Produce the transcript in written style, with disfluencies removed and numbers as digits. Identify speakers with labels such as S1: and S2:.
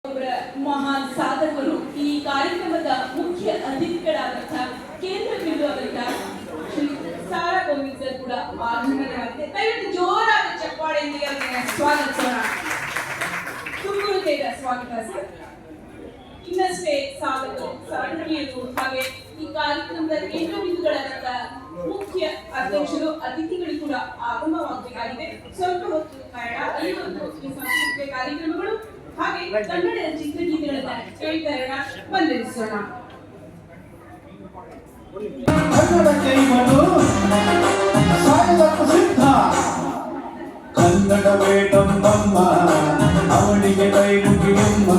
S1: ಒಬ್ಬರ ಮಹಾನ್ ಸಾಧಕರು ಈ ಕಾರ್ಯಕ್ರಮದ ಮುಖ್ಯ ಅತಿಥಿಗಳಾದಂತಹ ಕೇಂದ್ರ ಬಿಂದುವಾದಂತಹ ಶ್ರೀ ಸಾರಾ ಗೋವಿಂದ್ ಸರ್ ಕೂಡ ಆಗಮನವಾಗಿದೆ. ದಯವಿಟ್ಟು ಜೋರಾದ ಚಪ್ಪಾಳೆಯೊಂದಿಗೆ ಅವರನ್ನು ಸ್ವಾಗತಿಸೋಣ. ತುಮಕೂರು ಸ್ವಾಗತ ಸರ್. ಇನ್ನಷ್ಟೇ ಸಾಧಕರು ಸರಣೀಯರು ಹಾಗೆ ಈ ಕಾರ್ಯಕ್ರಮದ ಕೇಂದ್ರ ಬಿಂದುಗಳಾದಂತಹ ಮುಖ್ಯ ಅಧ್ಯಕ್ಷರು ಅತಿಥಿಗಳು ಕೂಡ ಆಗಮವಾಗಬೇಕಾಗಿದೆ. ಸ್ವಲ್ಪ ಹೊತ್ತು ಕಾರಣ 50 ಸಾಂಸ್ಕೃತಿಕ ಕಾರ್ಯಕ್ರಮಗಳು ಹಾಗೆ ಕನ್ನಡ ಚಿತ್ರಗೀತೆಗಳನ್ನ ಹೇಳ್ತಾ ಇರೋಣ. ವಂದಿಸೋಣ.
S2: ಕನ್ನಡಕ್ಕೆ ಇವನು ಸಾಯುವುದಕ್ಕೂ ಸಿದ್ಧ. ಕನ್ನಡವೇ ನಮ್ಮಮ್ಮ, ಅವಳಿಗೆ ಕೈ ಮುಗಿಯಮ್ಮ.